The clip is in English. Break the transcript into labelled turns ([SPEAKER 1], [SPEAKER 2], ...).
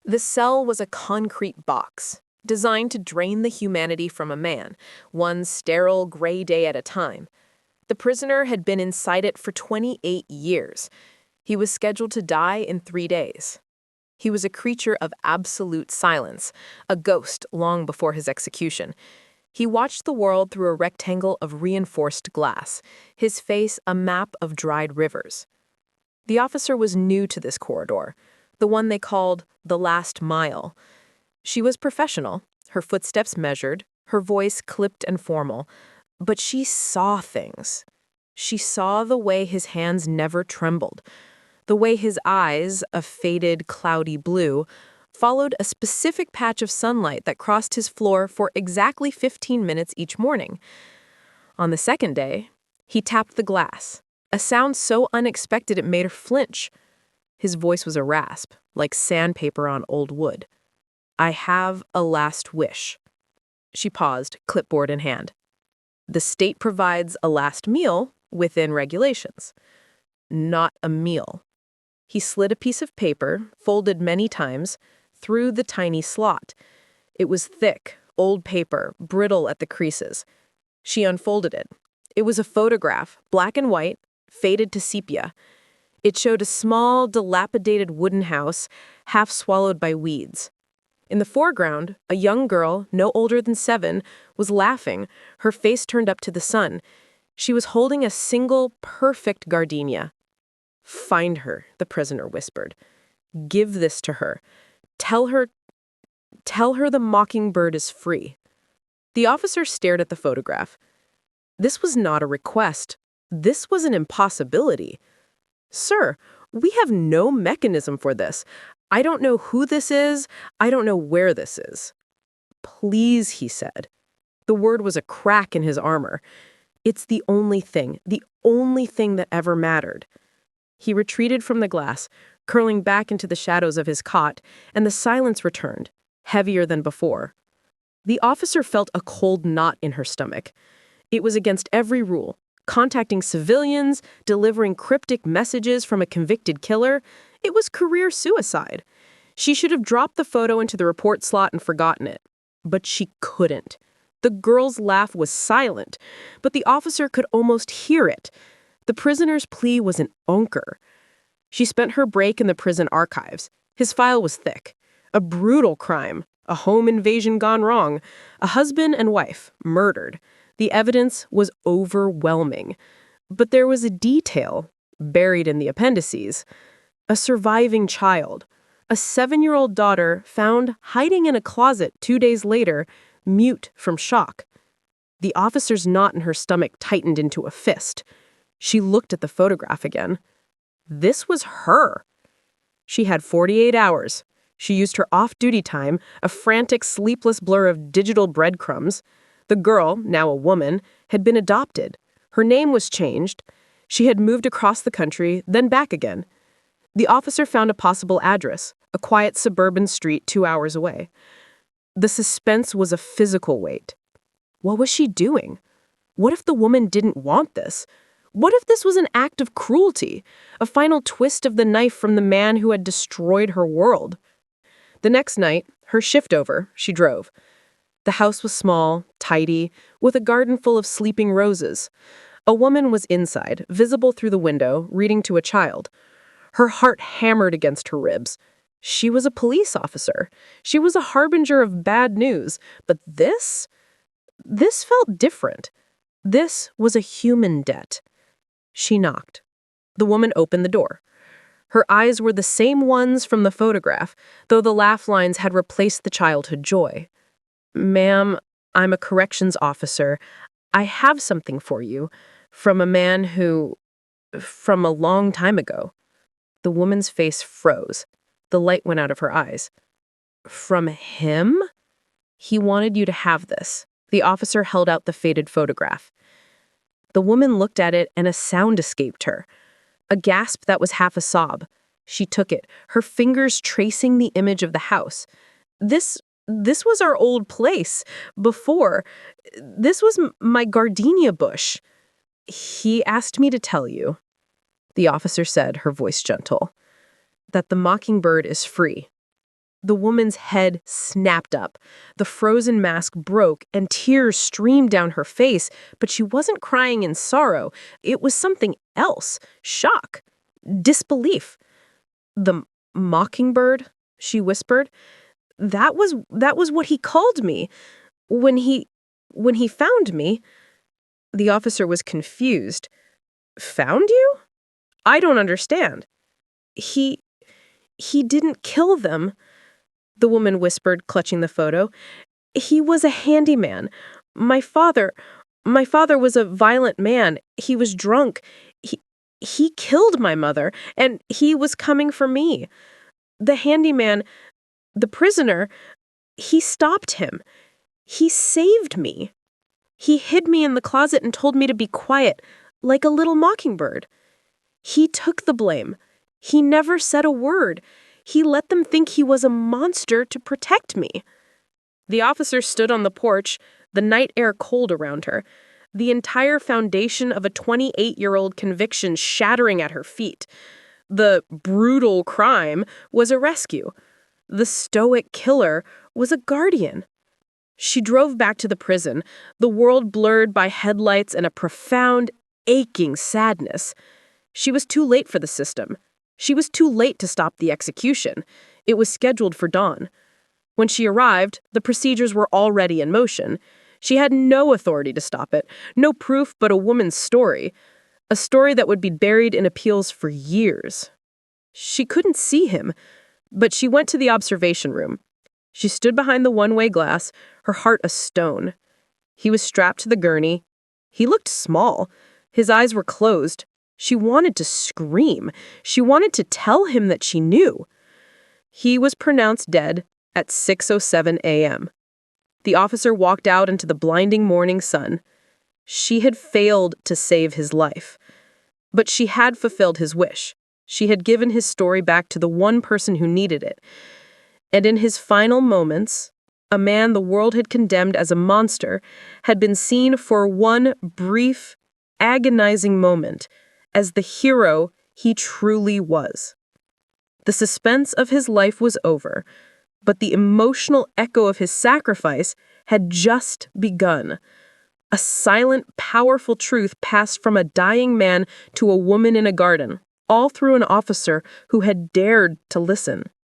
[SPEAKER 1] The cell was a concrete box, designed to drain the humanity from a man, one sterile gray day at a time. The prisoner had been inside it for 28 years. He was scheduled to die in 3 days. He was a creature of absolute silence, a ghost long before his execution. He watched the world through a rectangle of reinforced glass, his face a map of dried rivers. The officer was new to this corridor, the one they called the last mile. She was professional, her footsteps measured, her voice clipped and formal, but she saw things. She saw the way his hands never trembled, the way his eyes, a faded, cloudy blue, followed a specific patch of sunlight that crossed his floor for exactly 15 minutes each morning. On the second day, he tapped the glass, a sound so unexpected it made her flinch. His voice was a rasp, like sandpaper on old wood. "I have a last wish." She paused, clipboard in hand. "The state provides a last meal within regulations." "Not a meal." He slid a piece of paper, folded many times, through the tiny slot. It was thick, old paper, brittle at the creases. She unfolded it. It was a photograph, black and white, faded to sepia. It showed a small, dilapidated wooden house, half swallowed by weeds. In the foreground, a young girl, no older than 7, was laughing, her face turned up to the sun. She was holding a single, perfect gardenia. "Find her," the prisoner whispered. "Give this to her. Tell her the mockingbird is free." The officer stared at the photograph. This was not a request. This was an impossibility. "Sir, we have no mechanism for this. I don't know who this is. I don't know where this is." "Please," he said. The word was a crack in his armor. "It's the only thing that ever mattered." He retreated from the glass, curling back into the shadows of his cot, and the silence returned, heavier than before. The officer felt a cold knot in her stomach. It was against every rule. Contacting civilians, delivering cryptic messages from a convicted killer, it was career suicide. She should have dropped the photo into the report slot and forgotten it. But she couldn't. The girl's laugh was silent, but the officer could almost hear it. The prisoner's plea was an onker. She spent her break in the prison archives. His file was thick. A brutal crime, a home invasion gone wrong, a husband and wife murdered. The evidence was overwhelming. But there was a detail, buried in the appendices. A surviving child, a 7-year-old daughter found hiding in a closet 2 days later, mute from shock. The officer's knot in her stomach tightened into a fist. She looked at the photograph again. This was her. She had 48 hours. She used her off-duty time, a frantic, sleepless blur of digital breadcrumbs. The girl, now a woman, had been adopted. Her name was changed. She had moved across the country, then back again. The officer found a possible address, a quiet suburban street 2 hours away. The suspense was a physical weight. What was she doing? What if the woman didn't want this? What if this was an act of cruelty, a final twist of the knife from the man who had destroyed her world? The next night, her shift over, she drove. The house was small, tidy, with a garden full of sleeping roses. A woman was inside, visible through the window, reading to a child. Her heart hammered against her ribs. She was a police officer. She was a harbinger of bad news. But this felt different. This was a human debt. She knocked. The woman opened the door. Her eyes were the same ones from the photograph, though the laugh lines had replaced the childhood joy. "Ma'am, I'm a corrections officer. I have something for you from a man from a long time ago." The woman's face froze. The light went out of her eyes. "From him?" "He wanted you to have this." The officer held out the faded photograph. The woman looked at it and a sound escaped her. A gasp that was half a sob. She took it, her fingers tracing the image of the house. This was our old place. Before. This was my gardenia bush." "He asked me to tell you," the officer said, her voice gentle, "that the mockingbird is free." The woman's head snapped up. The frozen mask broke, and tears streamed down her face, but she wasn't crying in sorrow. It was something else. Shock. Disbelief. "The mockingbird," she whispered. That was what he called me. When he found me." The officer was confused. "Found you? I don't understand." He didn't kill them," the woman whispered, clutching the photo. "He was a handyman. My father was a violent man. He was drunk. He killed my mother, and he was coming for me. The handyman, the prisoner, he stopped him. He saved me. He hid me in the closet and told me to be quiet, like a little mockingbird. He took the blame. He never said a word. He let them think he was a monster to protect me." The officer stood on the porch, the night air cold around her, the entire foundation of a 28-year-old conviction shattering at her feet. The brutal crime was a rescue. The stoic killer was a guardian. She drove back to the prison, the world blurred by headlights and a profound, aching sadness. She was too late for the system. She was too late to stop the execution. It was scheduled for dawn. When she arrived, the procedures were already in motion. She had no authority to stop it, no proof but a woman's story, a story that would be buried in appeals for years. She couldn't see him, but she went to the observation room. She stood behind the one-way glass, her heart a stone. He was strapped to the gurney. He looked small. His eyes were closed. She wanted to scream. She wanted to tell him that she knew. He was pronounced dead at 6:07 a.m. The officer walked out into the blinding morning sun. She had failed to save his life. But she had fulfilled his wish. She had given his story back to the one person who needed it. And in his final moments, a man the world had condemned as a monster had been seen for one brief, agonizing moment as the hero he truly was. The suspense of his life was over, but the emotional echo of his sacrifice had just begun. A silent, powerful truth passed from a dying man to a woman in a garden, all through an officer who had dared to listen.